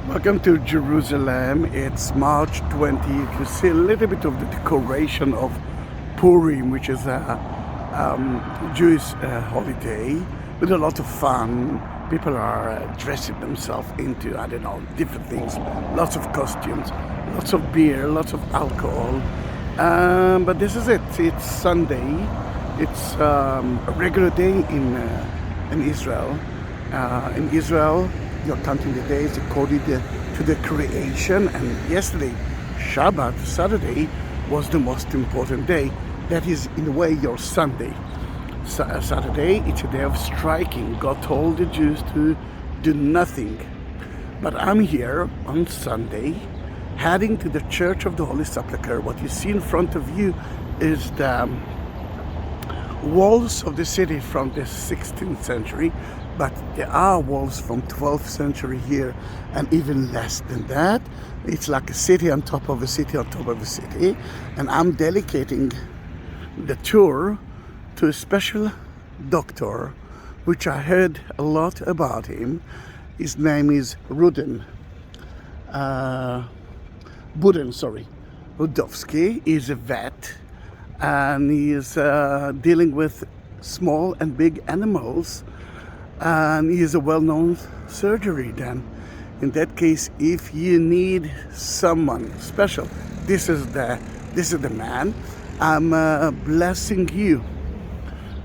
Welcome to Jerusalem. It's March 20. You can see a little bit of the decoration of Purim, which is a Jewish holiday with a lot of fun. People are dressing themselves into, I don't know, different things. Lots of costumes, lots of beer, lots of alcohol. But this is it. It's Sunday. It's a regular day in Israel. In Israel, you're counting the days according to the creation, and yesterday, Shabbat, Saturday, was the most important day. That is, in a way, your Sunday. Saturday, it's a day of striking. God told the Jews to do nothing. But I'm here on Sunday, heading to the Church of the Holy Sepulchre. What you see in front of you is the walls of the city from the 16th century, but there are walls from 12th century here, and even less than that. It's like a city on top of a city on top of a city, and I'm dedicating the tour to a special doctor, which I heard a lot about him. His name is Bohdan Rudawski. He's a vet, and he is dealing with small and big animals, and he is a well-known surgery. Then in that case, if you need someone special, this is the man. I'm blessing you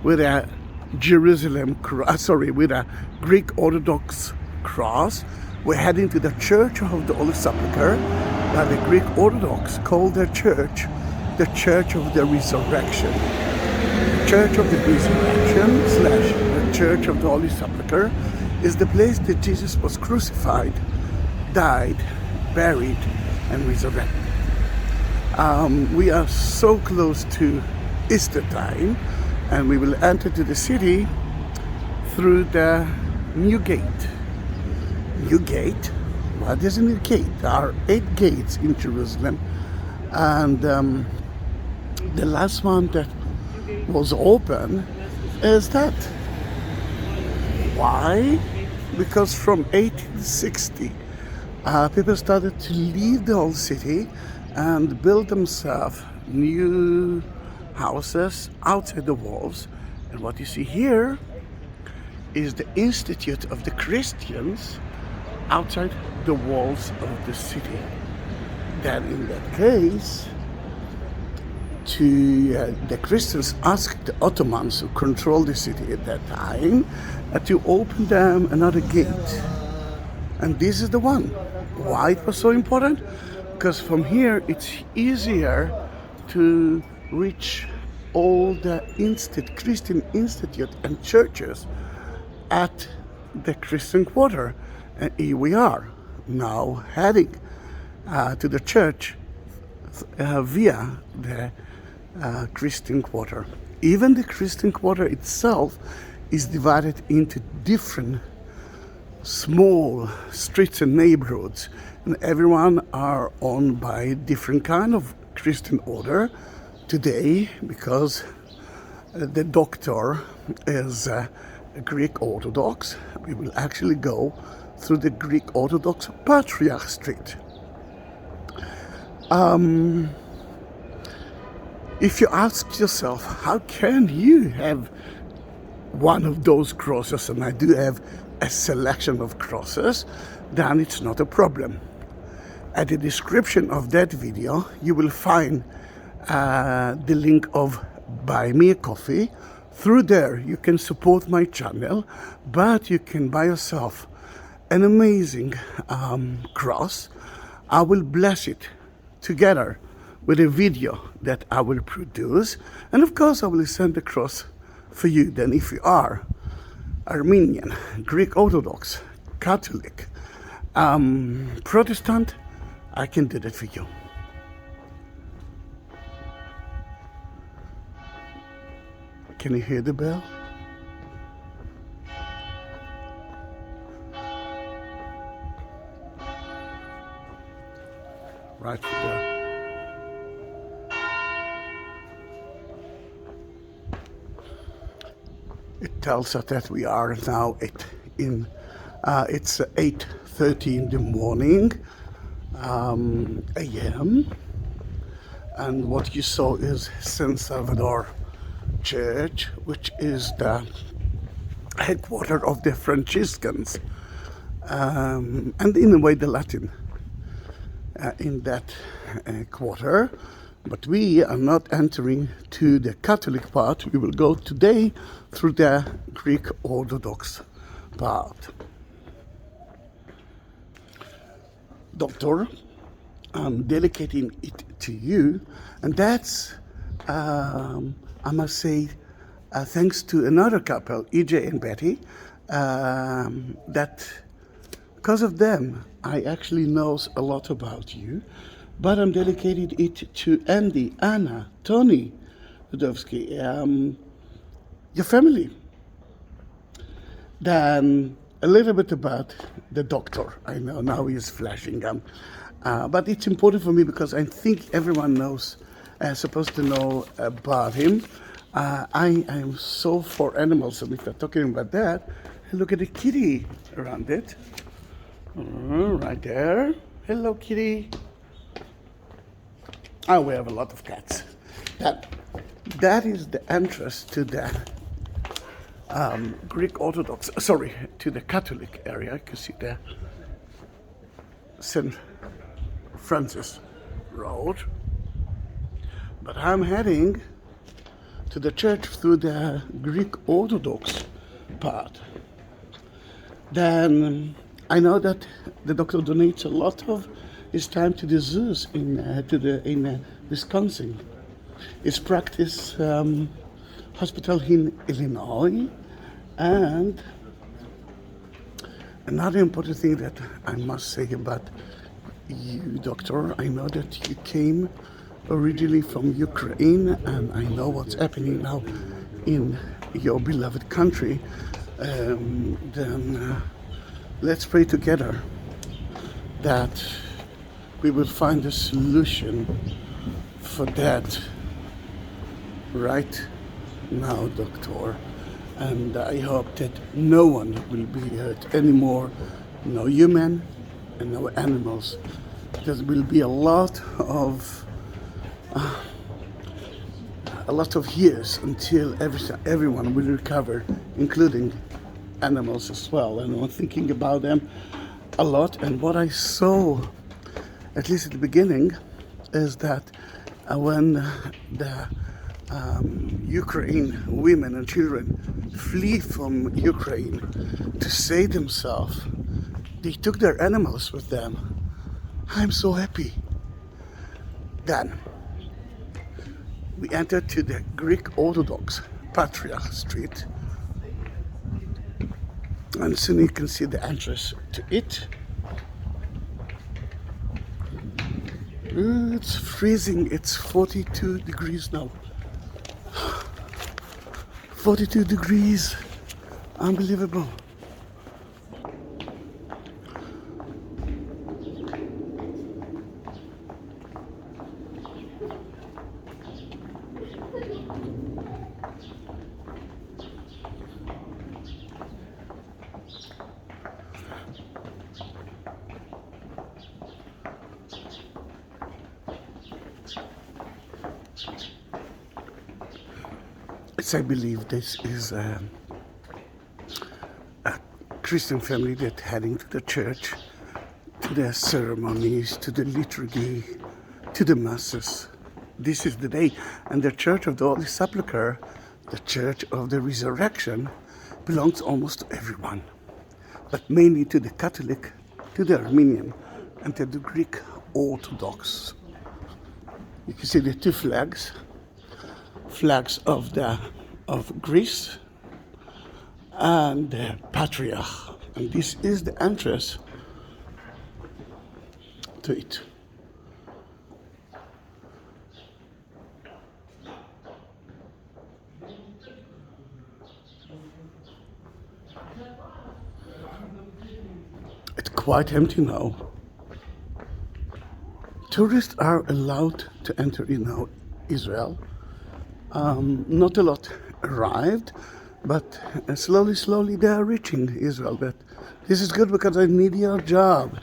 with a with a Greek Orthodox cross. We're heading to the Church of the Holy Sepulchre, that the Greek Orthodox call their church the Church of the Resurrection. The Church of the Resurrection / the Church of the Holy Sepulchre is the place that Jesus was crucified, died, buried, and resurrected. We are so close to Easter time, and we will enter to the city through the new gate. New gate? What is a new gate? There are 8 gates in Jerusalem, and the last one that was open is that. Why? Because from 1860, people started to leave the old city and build themselves new houses outside the walls. And what you see here is the Institute of the Christians outside the walls of the city. Then in that case, the Christians asked the Ottomans who controlled the city at that time to open them another gate. And this is the one. Why it was so important? Because from here it's easier to reach all the Christian institute and churches at the Christian Quarter. And here we are now heading to the church via the Christian Quarter. Even the Christian Quarter itself is divided into different small streets and neighborhoods, and everyone are owned by different kind of Christian order. Today, because the doctor is a Greek Orthodox, we will actually go through the Greek Orthodox Patriarch Street. If you ask yourself, how can you have one of those crosses, and I do have a selection of crosses, then it's not a problem. At the description of that video, you will find the link of Buy Me a Coffee. Through there, you can support my channel, but you can buy yourself an amazing cross. I will bless it together with a video that I will produce, and of course I will send the cross for you. Then if you are Armenian, Greek Orthodox, Catholic, Protestant, I can do that for you. Can you hear the bell? Right there. It tells us that we are now in It's 8:30 in the morning, a.m. And what you saw is San Salvador Church, which is the headquarters of the Franciscans, and in a way the Latin in that quarter. But we are not entering to the Catholic part. We will go today through the Greek Orthodox part. Doctor, I'm dedicating it to you, and that's, I must say, thanks to another couple, EJ and Betty, that because of them, I actually knows a lot about you. But I'm dedicating it to Andy, Anna, Tony, Radovsky, your family. Then a little bit about the doctor. I know now he's flashing them. But it's important for me because I think everyone knows, supposed to know about him. I am so for animals, and if we're talking about that, look at the kitty around it. Right there. Hello, kitty. Oh, we have a lot of cats. That is the entrance to the Greek Orthodox, to the Catholic area. You can see the St. Francis Road. But I'm heading to the church through the Greek Orthodox part. Then I know that the doctor donates a lot of his time to the zoos in Wisconsin. His practice hospital in Illinois, and another important thing that I must say about you, doctor, I know that you came originally from Ukraine, and I know what's happening now in your beloved country. Then let's pray together that we will find a solution for that right now, doctor. And I hope that no one will be hurt anymore, no human and no animals. There will be a lot of years until everyone will recover, including animals as well. And I'm thinking about them a lot. And what I saw, at least at the beginning, is that when the Ukraine women and children flee from Ukraine to save themselves, they took their animals with them. I'm so happy. Then we entered to the Greek Orthodox Patriarch Street, and soon you can see the entrance to it. It's freezing. It's 42 degrees now. 42 degrees. Unbelievable. I believe this is a Christian family that heading to the church, to the ceremonies, to the liturgy, to the masses. This is the day, and the Church of the Holy Sepulchre, the Church of the Resurrection, belongs almost to everyone, but mainly to the Catholic, to the Armenian, and to the Greek Orthodox. You can see the two flags of Greece and the Patriarch, and this is the entrance to it. It's quite empty now. Tourists are allowed to enter in now Israel. Not a lot arrived, But slowly, slowly they are reaching Israel. But this is good because I need your job.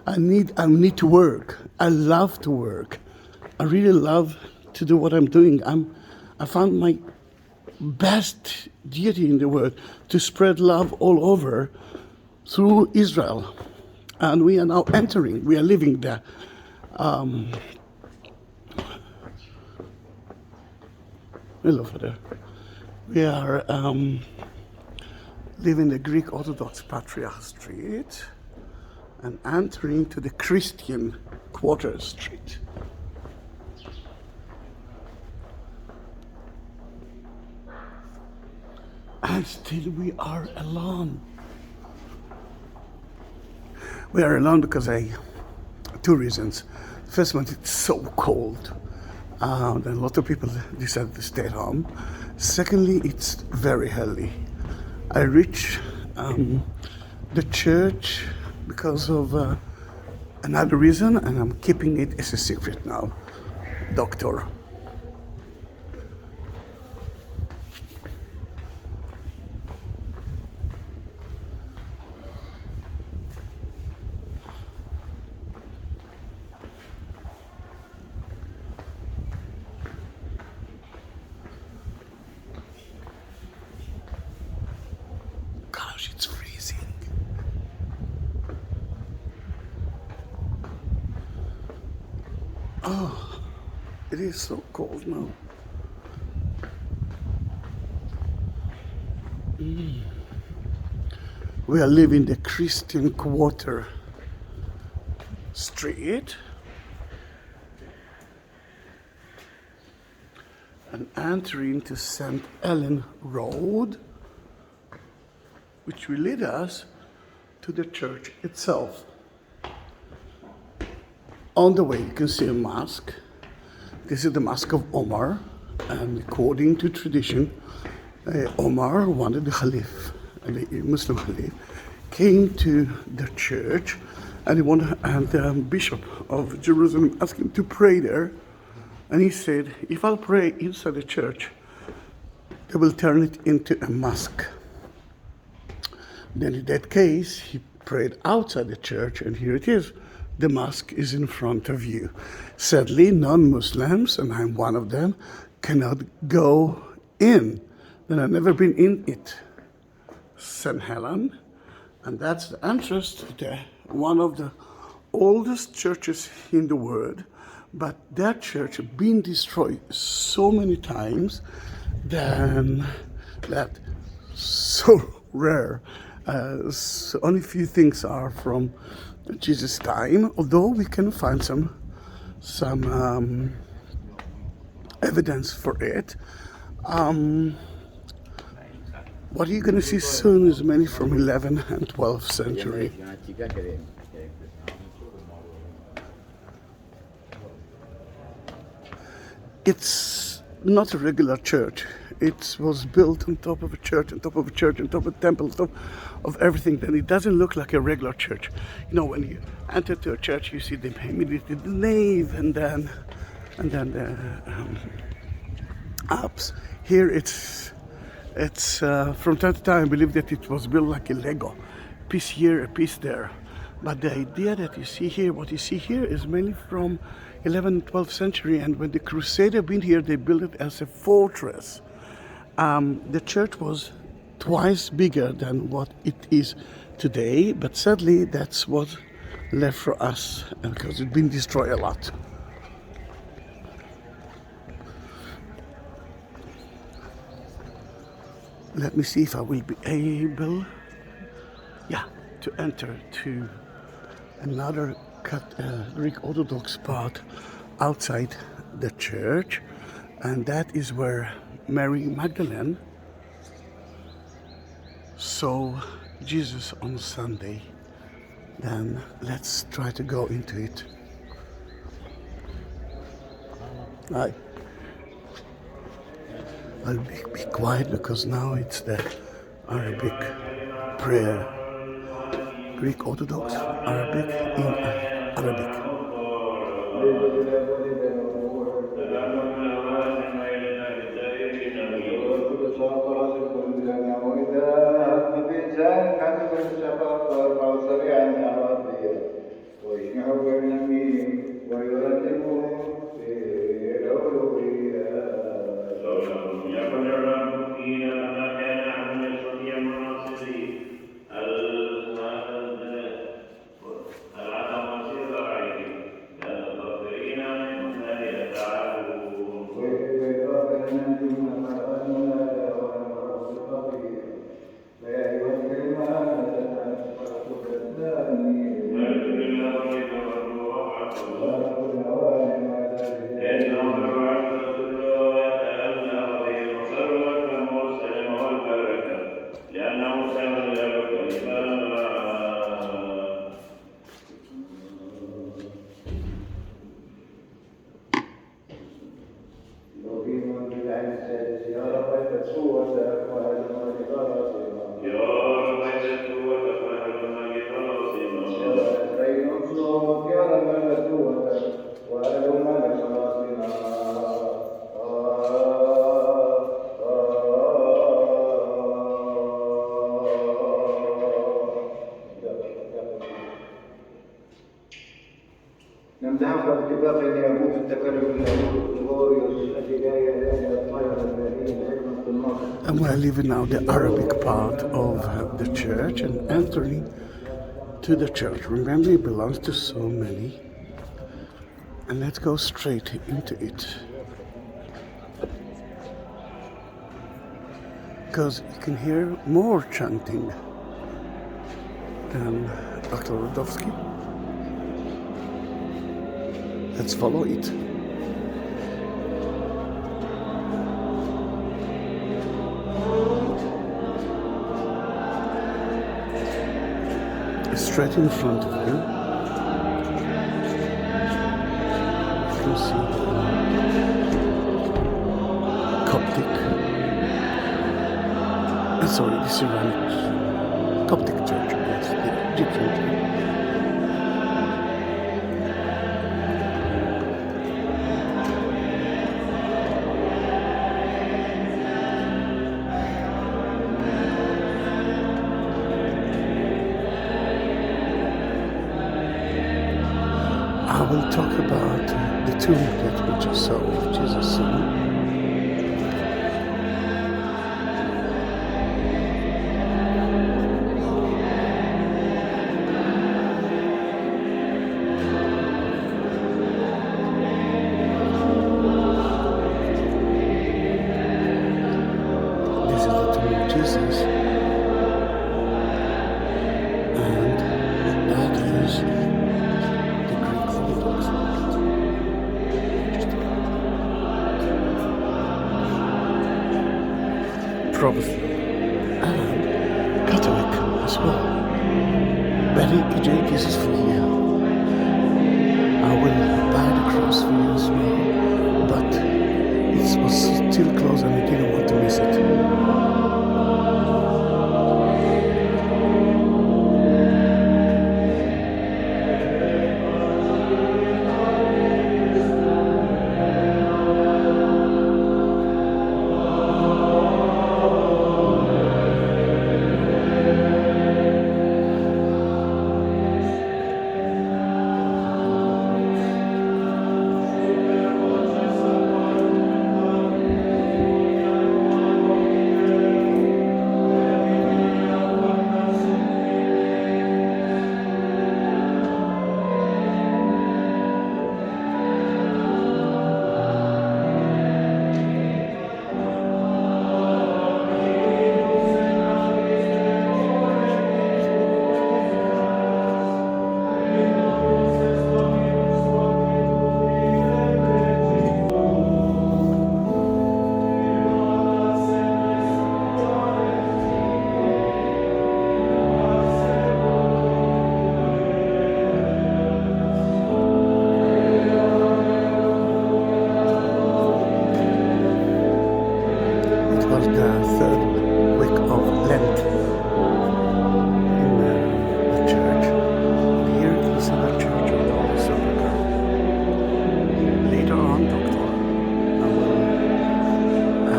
I need to work. I love to work. I really love to do what I'm doing. I found my best duty in the world to spread love all over through Israel. And we are now entering, we are living there. Hello, Father. We are leaving the Greek Orthodox Patriarch Street and entering to the Christian Quarter Street. And still we are alone. We are alone because two reasons. First one, it's so cold. Then a lot of people decided to stay at home. Secondly, it's very early. I reached the church because of another reason, and I'm keeping it as a secret now. Doctor. Gosh, it's freezing. Oh, it is so cold now. We are leaving the Christian Quarter Street and entering to St. Ellen Road, which will lead us to the church itself. On the way, you can see a mosque. This is the Mosque of Omar, and according to tradition, Omar, one of the Caliph, the Muslim Caliph, came to the church, and the Bishop of Jerusalem asked him to pray there, and he said, "If I'll pray inside the church, they will turn it into a mosque." Then in that case, he prayed outside the church, and here it is. The mosque is in front of you. Sadly, non-Muslims, and I'm one of them, cannot go in. And I've never been in it. St. Helen, and that's the entrance to one of the oldest churches in the world, but that church has been destroyed so many times that so rare. So only few things are from Jesus' time, although we can find some evidence for it. What you're going to see soon is many from 11th and 12th century. It's not a regular church. It was built on top of a church, on top of a church, on top of a temple, on top of everything. Then it doesn't look like a regular church. You know, when you enter to a church, you see immediately the nave and then the apse. Here it's from time to time I believe that it was built like a Lego, piece here, a piece there. But the idea that you see here, what you see here, is mainly from 11th and 12th century. And when the Crusaders been here, they built it as a fortress. The church was twice bigger than what it is today, but sadly that's what's left for us because it's been destroyed a lot. Let me see if I will be able, to enter to another Greek Orthodox part outside the church, and that is where Mary Magdalene saw Jesus on Sunday. Then let's try to go into it. Hi. I'll be quiet because now it's the Arabic prayer. Greek Orthodox, Arabic in Arabic. نمدحك باتفاق اليهود في التكلم اليهود غوريوس الذي لا يزال يطير الذين علما في الماضي. And we're leaving now the Arabic part of the church and entering to the church. Remember, it belongs to so many. And let's go straight into it. Because you can hear more chanting than Dr. Radovsky. Let's follow it. Straight in front of you, you can see Coptic. Sorry, this is Coptic church. Yes, different. I will talk about the tomb that we just saw of Jesus' son. This is the tomb of Jesus, and that is Protestant and Catholic as well. Betty, EJ, this is for you. I will buy the cross for you as well, but it was still closed and I didn't want to miss it. Was the third week of Lent in the church. Here is the church of the Holy Sepulchre. Later on, Doctor, I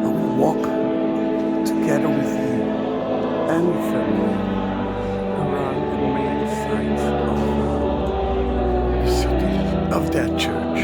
will walk together with you and your family around the main sites of the city of that church.